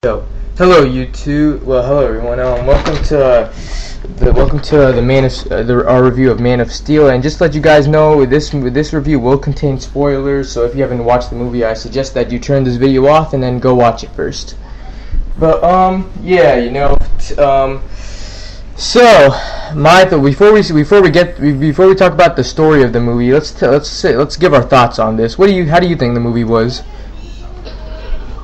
Yo, hello YouTube. Well, hello everyone. Welcome to our review of Man of Steel. And just to let you guys know, this review will contain spoilers. So if you haven't watched the movie, I suggest that you turn this video off and then go watch it first. But yeah, so before we talk about the story of the movie, let's give our thoughts on this. How do you think the movie was?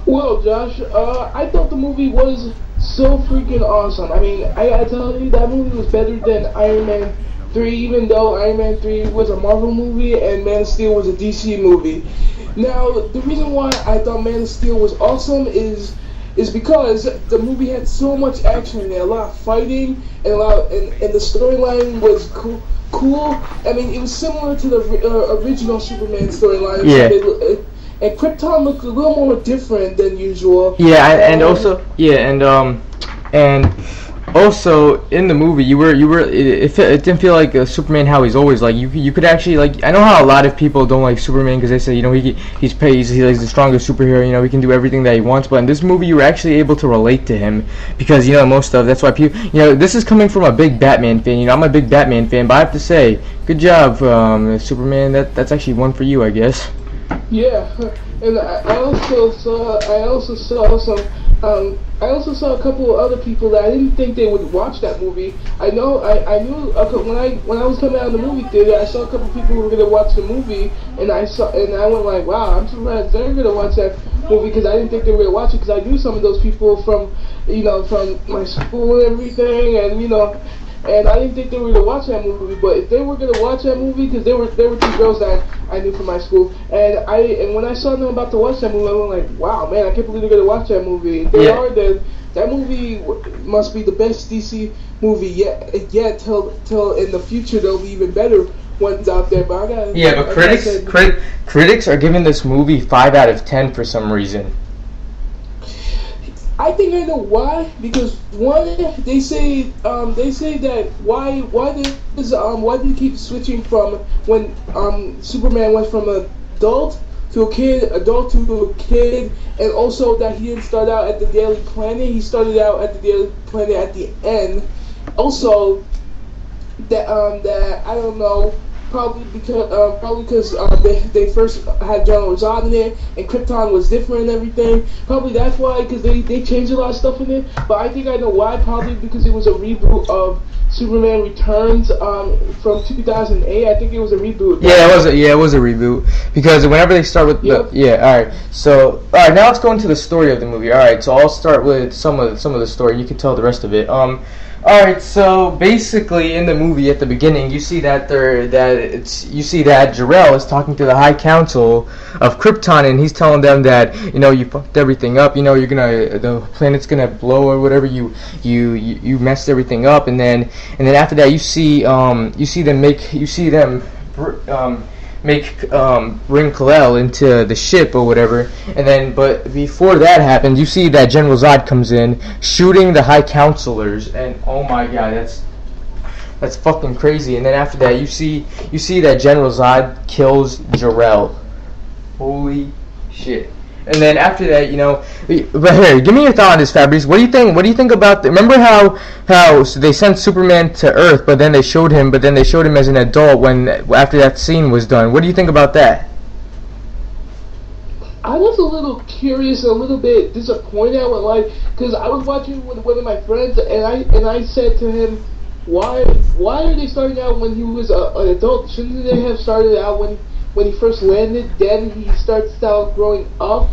Well, Josh, I thought the movie was so freaking awesome. I mean, I gotta tell you, that movie was better than Iron Man 3, even though Iron Man 3 was a Marvel movie and Man of Steel was a DC movie. Now, the reason why I thought Man of Steel was awesome is because the movie had so much action in it, a lot of fighting, and the storyline was cool. I mean, it was similar to the original Superman storyline. Yeah. And Krypton looked a little more different than usual. Yeah, and also in the movie it didn't feel like Superman how he's always like. You could actually, like, I know how a lot of people don't like Superman because they say, he's the strongest superhero, he can do everything that he wants, but in this movie you were actually able to relate to him because most of that's why people, this is coming from a big Batman fan. I'm a big Batman fan, but I have to say, good job, Superman. That's actually one for you, I guess. Yeah, and I also saw a couple of other people that I didn't think they would watch that movie. I knew when I was coming out of the movie theater, I saw a couple of people who were gonna watch the movie, and I went like, wow, I'm surprised they're gonna watch that movie because I didn't think they were gonna watch it because I knew some of those people from my school and everything, and I didn't think they were going to watch that movie, but if they were going to watch that movie, because there were two girls that I knew from my school, and when I saw them about to watch that movie, I was like, wow, man, I can't believe they're going to watch that movie. If they are, then that movie must be the best DC movie yet till in the future there'll be even better ones out there. But critics are giving this movie 5 out of 10 for some reason. I think I know why. Because one, they say that why they keep switching from when Superman went from adult to a kid, and also that he didn't start out at the Daily Planet. He started out at the Daily Planet at the end. Also, that I don't know. Probably because they first had General Zod in it, and Krypton was different and everything. Probably that's why, because they changed a lot of stuff in it. But I think I know why. Probably because it was a reboot of Superman Returns from 2008. I think it was a reboot. It was a reboot because whenever they start with all right. So now let's go into the story of the movie. All right, so I'll start with some of the story. You can tell the rest of it. Alright, so basically in the movie at the beginning you see that Jor-El is talking to the High Council of Krypton, and he's telling them that you fucked everything up, the planet's gonna blow or whatever, you messed everything up, and then after that you see them bring Kal-El into the ship or whatever, and then but before that happens, you see that General Zod comes in shooting the High Counselors, and oh my god, that's fucking crazy. And then after that, you see that General Zod kills Jor-El. Holy shit. And then after that, but here, give me your thought on this, Fabrice. What do you think about remember how they sent Superman to Earth, but then they showed him as an adult after that scene was done. What do you think about that? I was a little curious, a little bit disappointed because I was watching with one of my friends, and I said to him, why are they starting out when he was an adult? Shouldn't they have started out when he first landed? Then he starts out growing up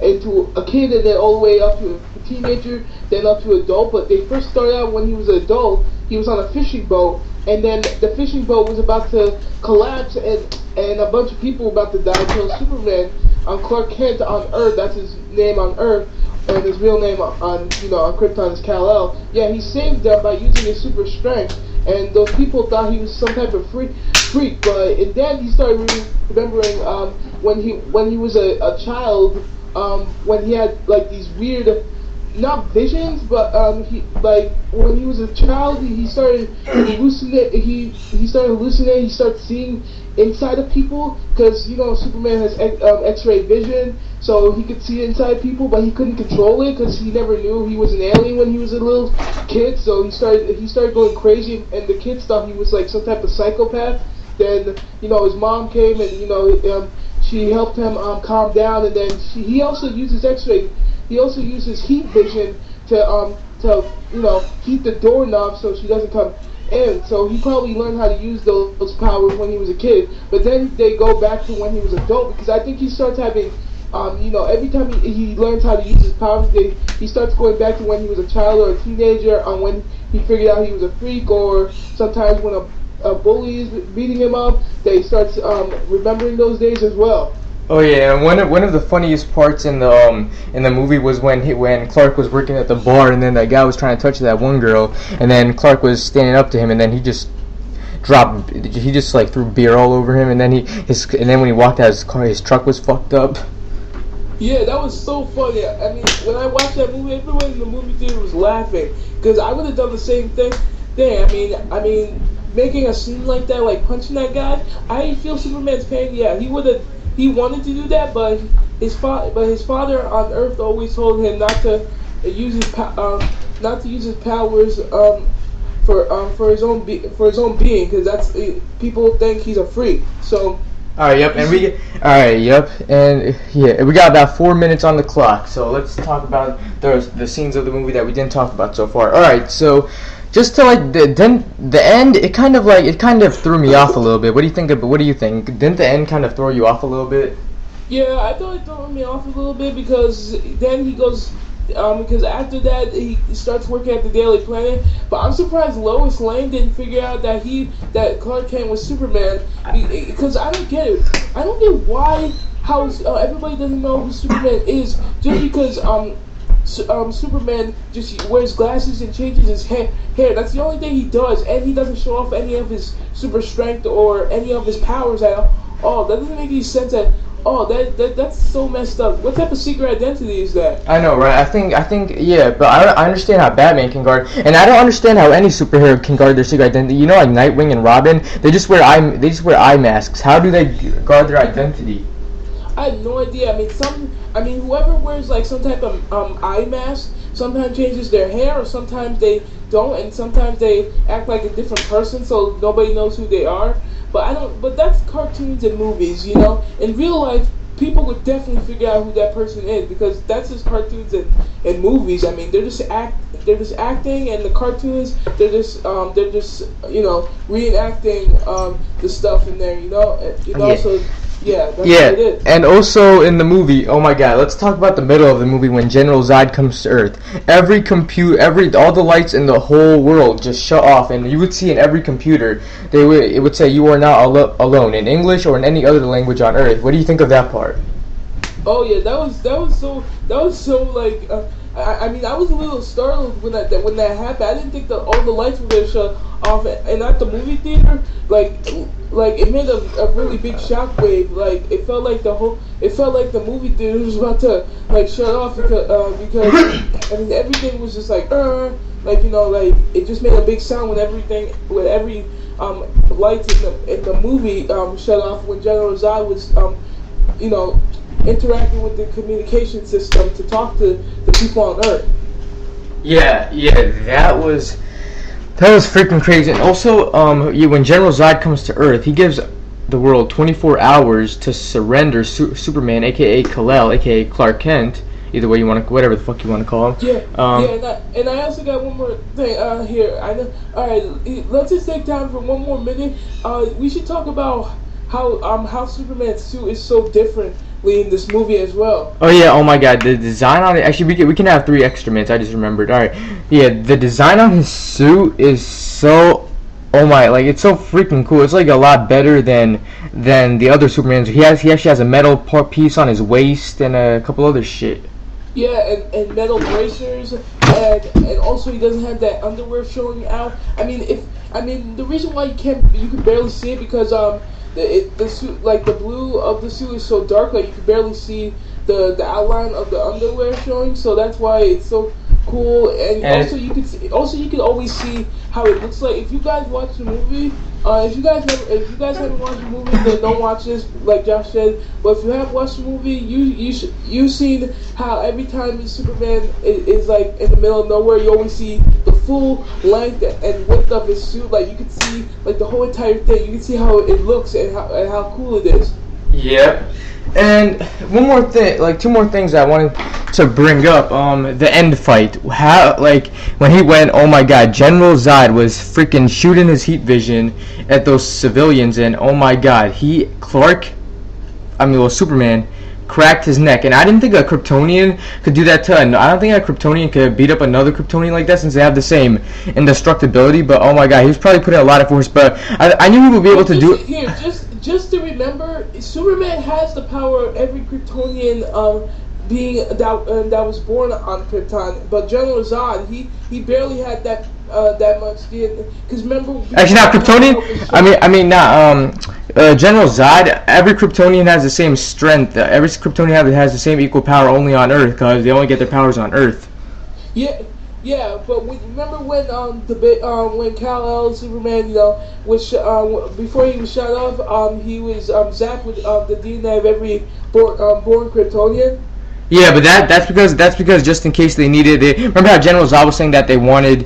into a kid, and then all the way up to a teenager, then up to adult. But they first started out when he was an adult. He was on a fishing boat, and then the fishing boat was about to collapse, and a bunch of people were about to die until Superman, Clark Kent on Earth, that's his name on Earth, and his real name on Krypton is Kal-El. Yeah, he saved them by using his super strength, and those people thought he was some type of freak. But and then he started remembering when he was a child, when he had like these weird not visions, but he like when he was a child, he started hallucinate. He started hallucinating. He started seeing inside of people because Superman has X-ray vision, so he could see inside people, but he couldn't control it because he never knew he was an alien when he was a little kid. So he started going crazy, and the kids thought he was like some type of psychopath. Then his mom came and she helped him calm down, and then he also uses X-ray. He also uses heat vision to heat the doorknob so she doesn't come in. So he probably learned how to use those powers when he was a kid. But then they go back to when he was adult because I think he starts having every time he learns how to use his powers, he starts going back to when he was a child or a teenager, when he figured out he was a freak, or sometimes when a bully is beating him up, they starts remembering those days as well. Oh yeah, and one of the funniest parts in the movie was when Clark was working at the bar, and then that guy was trying to touch that one girl, and then Clark was standing up to him, and then he just like threw beer all over him, and then when he walked out, his truck was fucked up. Yeah, that was so funny. I mean, when I watched that movie, everyone in the movie theater was laughing because I would have done the same thing. I mean, making a scene like that, like punching that guy, I feel Superman's pain. Yeah, he wanted to do that, but his father on Earth always told him not to use his powers for his own being, because that's people think he's a freak. So. Alright, yep, and we got about 4 minutes on the clock, so let's talk about the scenes of the movie that we didn't talk about so far. Alright, so just to the end, it kind of threw me off a little bit. What do you think? Didn't the end kind of throw you off a little bit? Yeah, I thought it threw me off a little bit because then he goes. Because after that he starts working at the Daily Planet, but I'm surprised Lois Lane didn't figure out that Clark Kent was Superman, because I don't get it. I don't get how everybody doesn't know who Superman is just because Superman just wears glasses and changes his hair. That's the only thing he does, and he doesn't show off any of his super strength or any of his powers at all. That doesn't make any sense at. Oh, that's so messed up. What type of secret identity is that? I know, right? I think, yeah, but I understand how Batman can guard, and I don't understand how any superhero can guard their secret identity. Like Nightwing and Robin, they just wear eye masks. How do they guard their identity? I have no idea. I mean, whoever wears like some type of eye mask sometimes changes their hair, or sometimes they don't, and sometimes they act like a different person, so nobody knows who they are. But that's cartoons and movies, In real life, people would definitely figure out who that person is because that's just cartoons and movies. I mean, they're just acting, and the cartoons they're just reenacting the stuff in there, Yeah. So. Yeah, that's what Yeah, it is. and also in the movie, oh my god, let's talk about the middle of the movie when General Zod comes to Earth. All the lights in the whole world just shut off, and you would see in every computer, it would say you are not alone in English or in any other language on Earth. What do you think of that part? Oh yeah, that was so like. I mean, I was a little startled when that happened. I didn't think that all the lights were gonna shut off, and at the movie theater, like it made a really big shockwave. Like it felt like the movie theater was about to like shut off because I mean everything was just like it just made a big sound when every lights in the movie shut off when General Zod was interacting with the communication system to talk to the people on Earth. Yeah, that was freaking crazy. And also, when General Zod comes to Earth, he gives the world 24 hours to surrender Superman, aka Kal-El, aka Clark Kent. Either way you want to, whatever the fuck you want to call him. Yeah, and I also got one more thing here. I know. All right, let's just take time for one more minute. We should talk about how Superman's suit is so different in this movie as well. Oh yeah, oh my god, the design on it, actually we can have 3 extra minutes, I just remembered. Alright, yeah, the design on his suit is so, it's so freaking cool. It's like a lot better than the other Supermans. He actually has a metal piece on his waist and a couple other shit. Yeah, and metal bracers, and also he doesn't have that underwear showing out. I mean the reason why you can barely see it because the suit, like the blue of the suit is so dark, like you can barely see the outline of the underwear showing. So that's why it's so cool, and And also you could always see how it looks like. If you guys watch the movie, if you guys haven't watched the movie, then don't watch this, like Josh said. But if you have watched the movie, you've seen how every time Superman is like in the middle of nowhere, you always see the full length and width of his suit. Like you can see like the whole entire thing. You can see how it looks and how cool it is. Yep. And one more thing, like two more things I wanted to bring up. The end fight. How, like, when he went, oh my god, General Zod was freaking shooting his heat vision at those civilians, and oh my god, Superman cracked his neck. And I didn't think a Kryptonian could do that to, I don't think a Kryptonian could beat up another Kryptonian like that since they have the same indestructibility, but oh my god, he was probably putting a lot of force, but I knew he would be able to do it. Here, just to remember, Superman has the power of every Kryptonian being that was born on Krypton, but General Zod, he barely had that much DNA. Because remember, actually, not Kryptonian. I mean, not General Zod. Every Kryptonian has the same strength. Every Kryptonian has the same equal power only on Earth because they only get their powers on Earth. Yeah, but remember when Kal-El Superman, was before he was shot off, he was zapped with the DNA of every born Kryptonian. Yeah, but that's because just in case they needed it. Remember how General Zod was saying that he wanted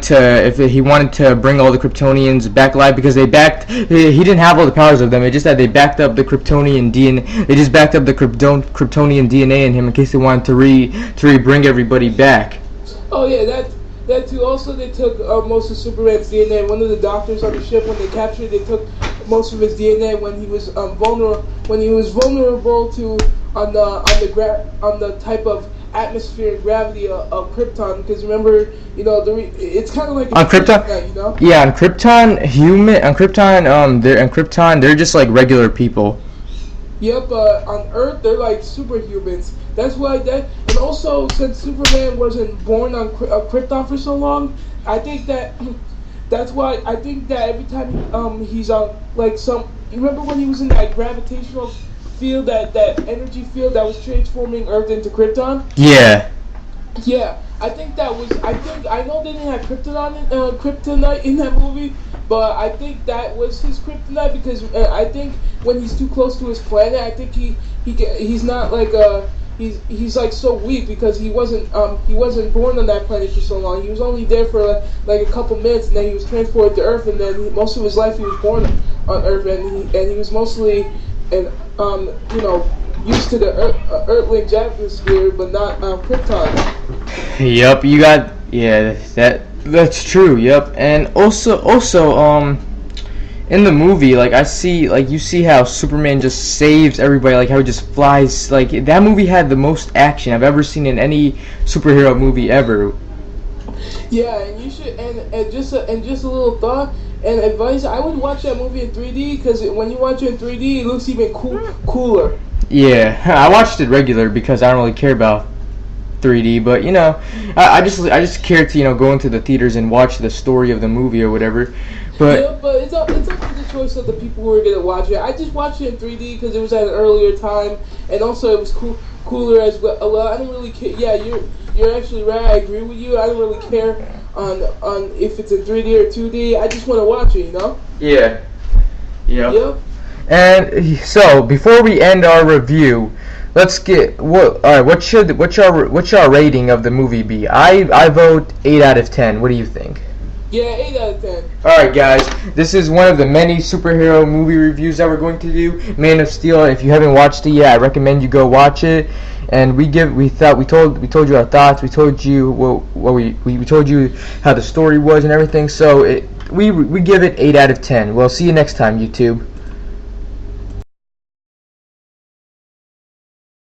to bring all the Kryptonians back alive because he didn't have all the powers of them. It just that they backed up the Kryptonian DNA. They just backed up the Kryptonian DNA in him in case they wanted to bring everybody back. Oh yeah, that too. Also, they took most of Superman's DNA. One of the doctors on the ship, when they captured, they took most of his DNA when he was vulnerable to on the type of atmosphere and gravity of Krypton. Because remember, it's kind of like on Krypton. Yeah, on Krypton, they're just like regular people. Yep, on Earth they're like superhumans. That's why and also since Superman wasn't born on Krypton for so long, I think that's why I think that every time he's on you remember when he was in that gravitational field, that energy field that was transforming Earth into Krypton? Yeah. Yeah, I know they didn't have kryptonite in that movie, but I think that was his kryptonite because I think when he's too close to his planet, I think he's not like he's like so weak because he wasn't born on that planet for so long. He was only there for like a couple minutes, and then he was transported to Earth, and then most of his life he was born on Earth, and he was mostly used to the Earthling's atmosphere, but not Krypton. Yep, that's true. Yep, and also in the movie, like you see how Superman just saves everybody, like how he just flies. Like that movie had the most action I've ever seen in any superhero movie ever. Yeah, and you should, and just a little thought and advice. I would watch that movie in 3D because when you watch it in 3D, it looks even cooler. Yeah, I watched it regular because I don't really care about 3D, but I just care to go into the theaters and watch the story of the movie or whatever. But it's up to the choice of the people who are gonna watch it. I just watched it in 3D because it was at an earlier time, and also it was cooler as well. Well, I don't really care. Yeah, you're actually right. I agree with you. I don't really care on if it's in 3D or 2D. I just want to watch it. Yeah. Yep. And so before we end our review, let's get what's your rating of the movie be? I vote 8 out of 10. What do you think? Yeah, 8 out of 10. Alright guys, this is one of the many superhero movie reviews that we're going to do. Man of Steel. If you haven't watched it yet, I recommend you go watch it. And we told you our thoughts. We told you we told you how the story was and everything. So we give it 8 out of 10. Well, see you next time, YouTube.